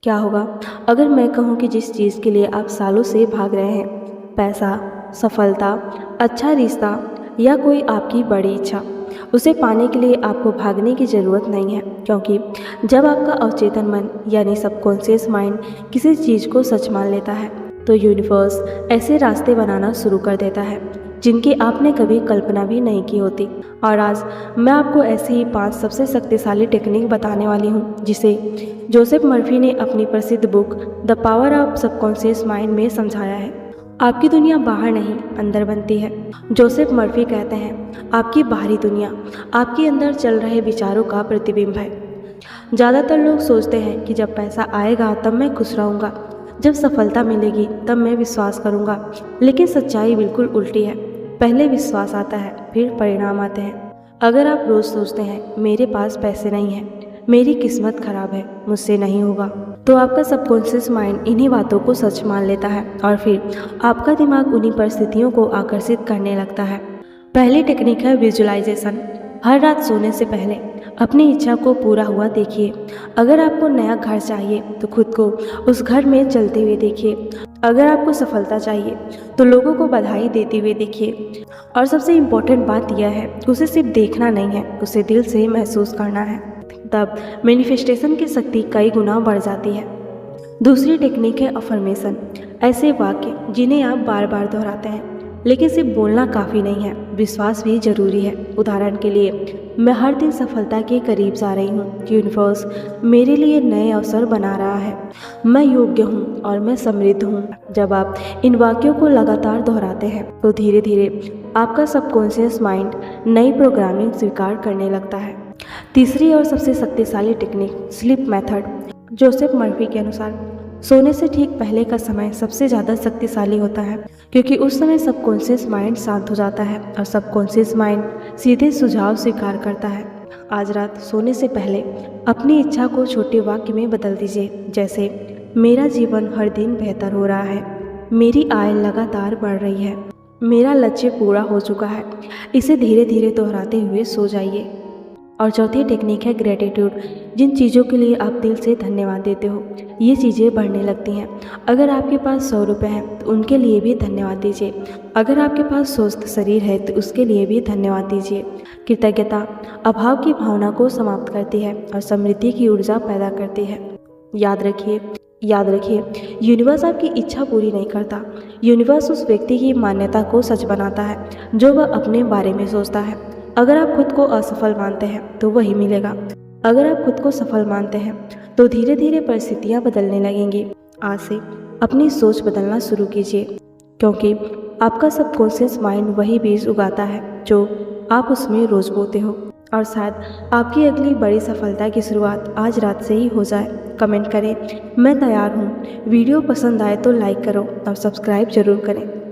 क्या होगा अगर मैं कहूँ कि जिस चीज़ के लिए आप सालों से भाग रहे हैं, पैसा, सफलता, अच्छा रिश्ता या कोई आपकी बड़ी इच्छा, उसे पाने के लिए आपको भागने की ज़रूरत नहीं है। क्योंकि जब आपका अवचेतन मन यानी सबकॉन्शियस माइंड किसी चीज़ को सच मान लेता है, तो यूनिवर्स ऐसे रास्ते बनाना शुरू कर देता है जिनकी आपने कभी कल्पना भी नहीं की होती। और आज मैं आपको ऐसी ही 5 सबसे शक्तिशाली टेक्निक बताने वाली हूँ जिसे जोसेफ मर्फी ने अपनी प्रसिद्ध book the power of subconscious mind में समझाया है। आपकी दुनिया बाहर नहीं, अंदर बनती है। जोसेफ मर्फी कहते हैं, आपकी बाहरी दुनिया आपके अंदर चल रहे विचारों का प्रतिबिंब है। ज़्यादातर लोग सोचते हैं कि जब पैसा आएगा तब मैं खुश रहूँगा, जब सफलता मिलेगी तब मैं विश्वास करूँगा। लेकिन सच्चाई बिल्कुल उल्टी है। पहले विश्वास आता है, फिर परिणाम आते हैं। अगर आप रोज़ सोचते हैं मेरे पास पैसे नहीं हैं, मेरी किस्मत खराब है, मुझसे नहीं होगा, तो आपका सबकॉन्शियस माइंड इन्हीं बातों को सच मान लेता है और फिर आपका दिमाग उन्हीं परिस्थितियों को आकर्षित करने लगता है। पहली टेक्निक है विजुअलाइजेशन। हर रात सोने से पहले अपनी इच्छा को पूरा हुआ देखिए। अगर आपको नया घर चाहिए तो खुद को उस घर में चलते हुए देखिए। अगर आपको सफलता चाहिए तो लोगों को बधाई देते हुए देखिए। और सबसे इम्पोर्टेंट बात यह है कि उसे सिर्फ देखना नहीं है, उसे दिल से महसूस करना है। तब मैनिफेस्टेशन की शक्ति कई गुना बढ़ जाती है। दूसरी टेक्निक है अफर्मेशन। ऐसे वाक्य जिन्हें आप बार बार दोहराते हैं, लेकिन सिर्फ बोलना काफ़ी नहीं है, विश्वास भी जरूरी है। उदाहरण के लिए, मैं हर दिन सफलता के करीब जा रही हूँ, यूनिवर्स मेरे लिए नए अवसर बना रहा है, मैं योग्य हूँ और मैं समृद्ध हूँ। जब आप इन वाक्यों को लगातार दोहराते हैं तो धीरे धीरे आपका सबकॉन्शियस माइंड नई प्रोग्रामिंग स्वीकार करने लगता है। तीसरी और सबसे शक्तिशाली technique sleep method. Joseph Murphy के अनुसार सोने से ठीक पहले का समय सबसे ज़्यादा शक्तिशाली होता है, क्योंकि उस समय सबकॉन्शियस माइंड शांत हो जाता है और सबकॉन्शियस माइंड सीधे सुझाव स्वीकार करता है। आज रात सोने से पहले अपनी इच्छा को छोटे वाक्य में बदल दीजिए, जैसे मेरा जीवन हर दिन बेहतर हो रहा है, मेरी आय लगातार बढ़ रही है, मेरा लक्ष्य पूरा हो चुका है। इसे धीरे धीरे दोहराते हुए सो जाइए। और चौथी टेक्निक है ग्रेटिट्यूड। जिन चीज़ों के लिए आप दिल से धन्यवाद देते हो, ये चीज़ें बढ़ने लगती हैं। अगर आपके पास 100 रुपये हैं तो उनके लिए भी धन्यवाद दीजिए। अगर आपके पास स्वस्थ शरीर है तो उसके लिए भी धन्यवाद दीजिए। कृतज्ञता अभाव की भावना को समाप्त करती है और समृद्धि की ऊर्जा पैदा करती है। याद रखिए, यूनिवर्स आपकी इच्छा पूरी नहीं करता, यूनिवर्स उस व्यक्ति की मान्यता को सच बनाता है जो वह अपने बारे में सोचता है। अगर आप खुद को असफल मानते हैं तो वही मिलेगा। अगर आप खुद को सफल मानते हैं तो धीरे धीरे परिस्थितियां बदलने लगेंगी। आज से अपनी सोच बदलना शुरू कीजिए, क्योंकि आपका सबकॉन्शियस माइंड वही बीज उगाता है जो आप उसमें रोज बोते हो। और शायद आपकी अगली बड़ी सफलता की शुरुआत आज रात से ही हो जाए। कमेंट करें, मैं तैयार हूँ। वीडियो पसंद आए तो लाइक करो और सब्सक्राइब जरूर करें।